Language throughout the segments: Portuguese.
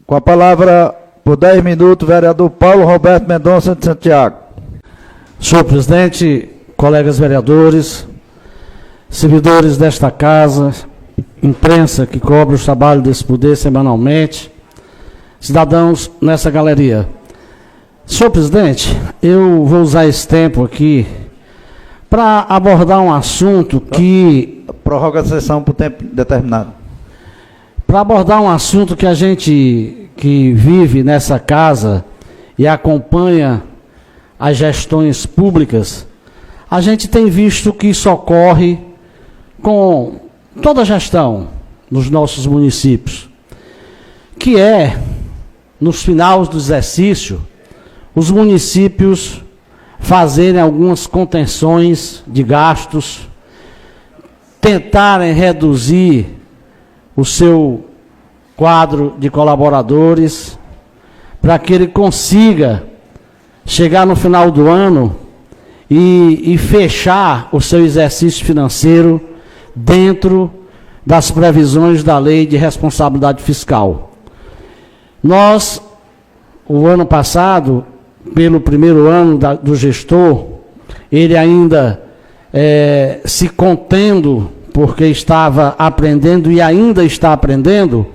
Com a palavra, por 10 minutos, o vereador Paulo Roberto Mendonça de Santiago. Senhor presidente, colegas vereadores, servidores desta casa, imprensa que cobre o trabalho desse poder semanalmente, cidadãos nessa galeria. Senhor presidente, eu vou usar esse tempo aqui para abordar um assunto que... Prorroga a sessão por tempo determinado. Para abordar um assunto que a gente que vive nessa casa e acompanha as gestões públicas, a gente tem visto que isso ocorre com toda a gestão nos nossos municípios, que é, nos finais do exercício, os municípios fazerem algumas contenções de gastos, tentarem reduzir o seu quadro de colaboradores, para que ele consiga chegar no final do ano e fechar o seu exercício financeiro dentro das previsões da Lei de Responsabilidade Fiscal. Nós, o ano passado, pelo primeiro ano do gestor, ele ainda se contendo, porque estava aprendendo e ainda está aprendendo,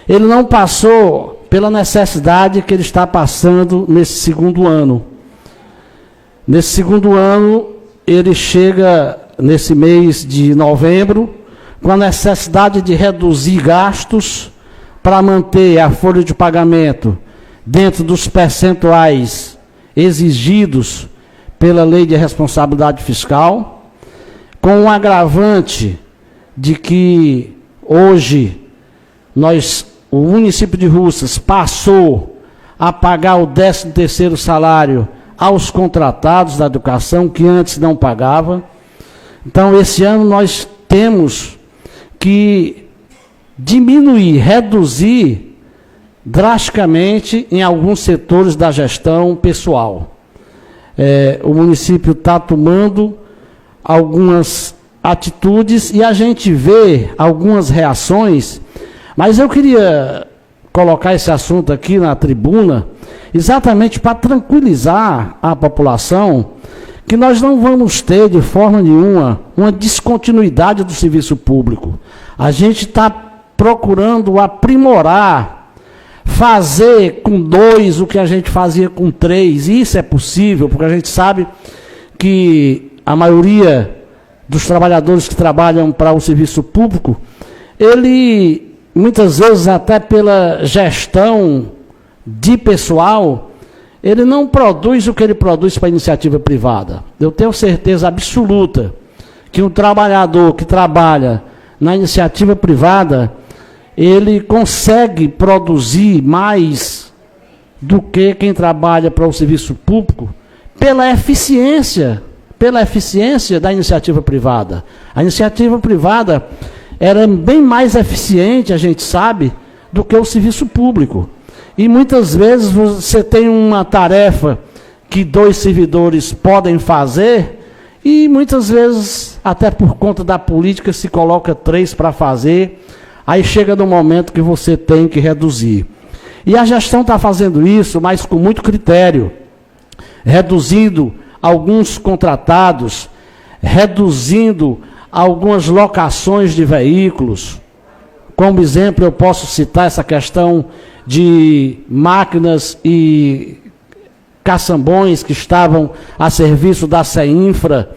ele não passou pela necessidade que ele está passando nesse segundo ano. Nesse segundo ano, ele chega nesse mês de novembro com a necessidade de reduzir gastos para manter a folha de pagamento dentro dos percentuais exigidos pela Lei de Responsabilidade Fiscal, com um agravante de que hoje o município de Russas passou a pagar o 13º salário aos contratados da educação, que antes não pagava. Então, esse ano nós temos que diminuir, reduzir drasticamente em alguns setores da gestão pessoal. O município está tomando algumas atitudes e a gente vê algumas reações, mas eu queria colocar esse assunto aqui na tribuna exatamente para tranquilizar a população que nós não vamos ter de forma nenhuma uma descontinuidade do serviço público. A gente está procurando aprimorar, fazer com 2 o que a gente fazia com 3, e isso é possível, porque a gente sabe que a maioria dos trabalhadores que trabalham para o serviço público, ele, muitas vezes, até pela gestão de pessoal, ele não produz o que ele produz para a iniciativa privada. Eu tenho certeza absoluta que um trabalhador que trabalha na iniciativa privada, ele consegue produzir mais do que quem trabalha para o serviço público pela eficiência da iniciativa privada. A iniciativa privada era bem mais eficiente, a gente sabe, do que o serviço público. E muitas vezes você tem uma tarefa que 2 servidores podem fazer, e muitas vezes, até por conta da política, se coloca 3 para fazer, aí chega no momento que você tem que reduzir. E a gestão está fazendo isso, mas com muito critério, reduzindo alguns contratados, reduzindo algumas locações de veículos. Como exemplo, eu posso citar essa questão de máquinas e caçambões que estavam a serviço da CEINFRA,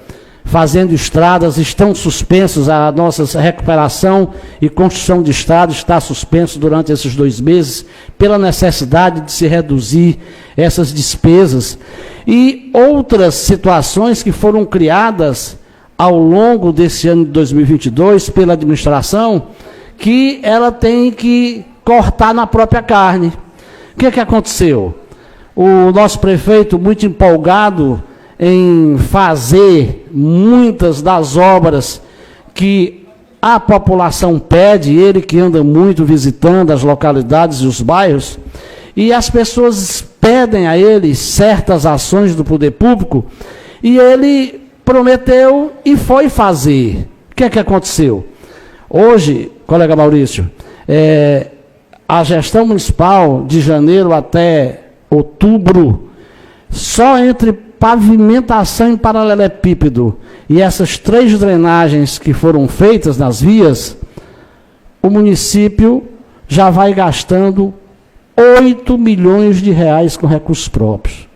fazendo estradas, estão suspensos, a nossa recuperação e construção de estradas está suspenso durante esses 2 meses, pela necessidade de se reduzir essas despesas. E outras situações que foram criadas ao longo desse ano de 2022 pela administração, que ela tem que cortar na própria carne. O que é que aconteceu? O nosso prefeito, muito empolgado em fazer muitas das obras que a população pede, ele que anda muito visitando as localidades e os bairros, e as pessoas pedem a ele certas ações do poder público, e ele prometeu e foi fazer. O que é que aconteceu? Hoje, colega Maurício, a gestão municipal, de janeiro até outubro, só entre pavimentação em paralelepípedo e essas 3 drenagens que foram feitas nas vias, o município já vai gastando 8 milhões de reais com recursos próprios.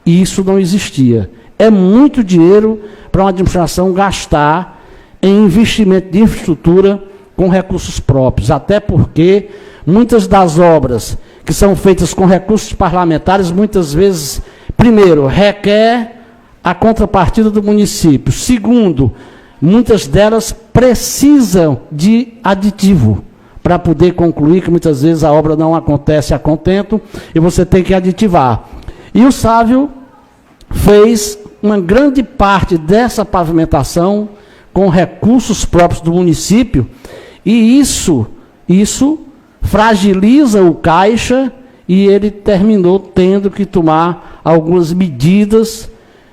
E isso não existia. É muito dinheiro para uma administração gastar em investimento de infraestrutura com recursos próprios, até porque muitas das obras que são feitas com recursos parlamentares, muitas vezes, primeiro, requer a contrapartida do município. Segundo, muitas delas precisam de aditivo para poder concluir, que muitas vezes a obra não acontece a contento e você tem que aditivar. E o Sávio fez uma grande parte dessa pavimentação com recursos próprios do município, e isso fragiliza o caixa, e ele terminou tendo que tomar algumas medidas,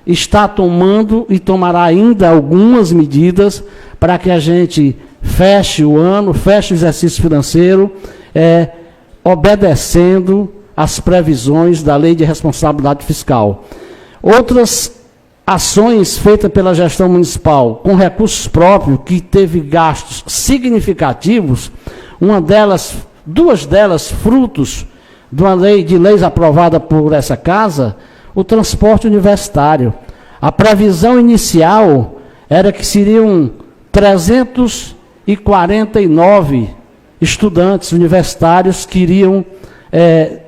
está tomando e tomará ainda algumas medidas para que a gente feche o ano, feche o exercício financeiro, obedecendo às previsões da Lei de Responsabilidade Fiscal. Outras ações feitas pela gestão municipal com recursos próprios, que teve gastos significativos, duas delas frutos de uma lei de leis aprovada por essa casa, o transporte universitário. A previsão inicial era que seriam 349 estudantes universitários que iriam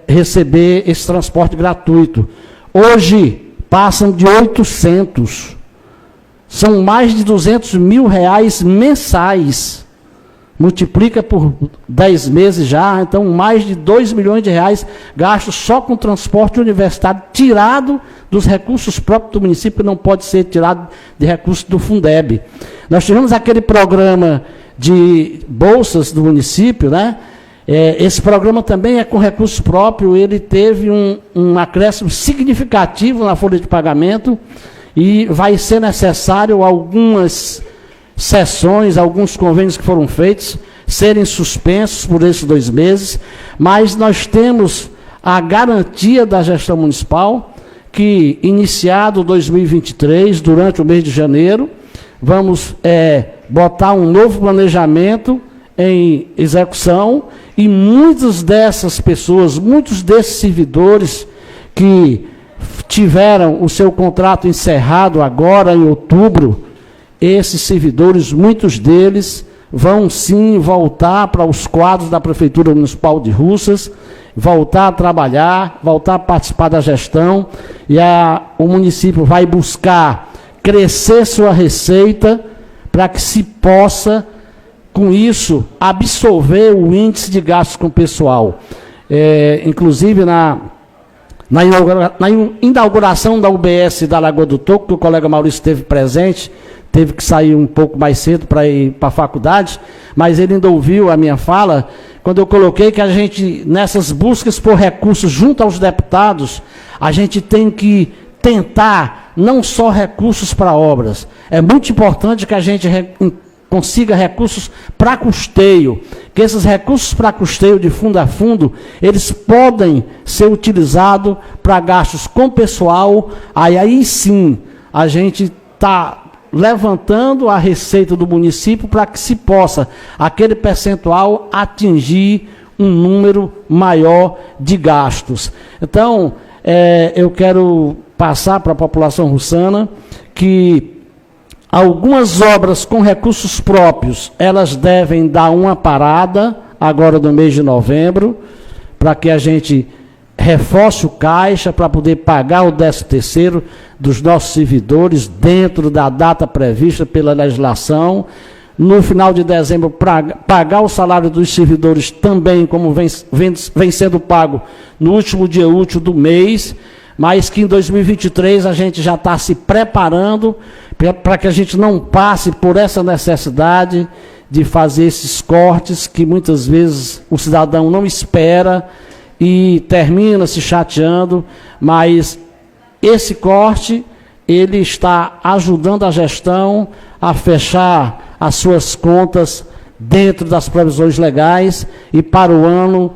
receber esse transporte gratuito. Hoje, passam de 800. São mais de 200 mil reais mensais. Multiplica por 10 meses já, então mais de 2 milhões de reais gastos só com transporte universitário, tirado dos recursos próprios do município, que não pode ser tirado de recursos do Fundeb. Nós tivemos aquele programa de bolsas do município, né? Esse programa também é com recurso próprio, ele teve um acréscimo significativo na folha de pagamento, e vai ser necessário algumas sessões, alguns convênios que foram feitos, serem suspensos por esses 2 meses, mas nós temos a garantia da gestão municipal que, iniciado 2023, durante o mês de janeiro, vamos botar um novo planejamento em execução, e muitas dessas pessoas, muitos desses servidores que tiveram o seu contrato encerrado agora em outubro, esses servidores, muitos deles, vão sim voltar para os quadros da Prefeitura Municipal de Russas, voltar a trabalhar, voltar a participar da gestão, e o município vai buscar crescer sua receita para que se possa, com isso, absorver o índice de gastos com o pessoal. Inclusive, na inauguração da UBS da Lagoa do Toco, que o colega Maurício esteve presente, teve que sair um pouco mais cedo para ir para a faculdade, mas ele ainda ouviu a minha fala, quando eu coloquei que a gente, nessas buscas por recursos junto aos deputados, a gente tem que tentar não só recursos para obras. É muito importante que a gente consiga recursos para custeio, que esses recursos para custeio de fundo a fundo, eles podem ser utilizados para gastos com pessoal, aí sim a gente está levantando a receita do município para que se possa, aquele percentual, atingir um número maior de gastos. Então, eu quero passar para a população russana que algumas obras com recursos próprios, elas devem dar uma parada agora no mês de novembro, para que a gente reforce o caixa para poder pagar o 13º dos nossos servidores dentro da data prevista pela legislação. No final de dezembro, pagar o salário dos servidores também, como vem sendo pago no último dia útil do mês, mas que em 2023 a gente já está se preparando para que a gente não passe por essa necessidade de fazer esses cortes que muitas vezes o cidadão não espera e termina se chateando, mas esse corte, ele está ajudando a gestão a fechar as suas contas dentro das previsões legais, e para o ano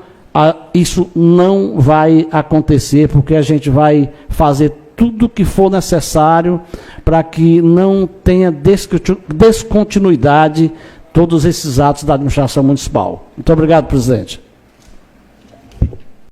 isso não vai acontecer, porque a gente vai fazer tudo o que for necessário para que não tenha descontinuidade todos esses atos da administração municipal. Muito obrigado, presidente.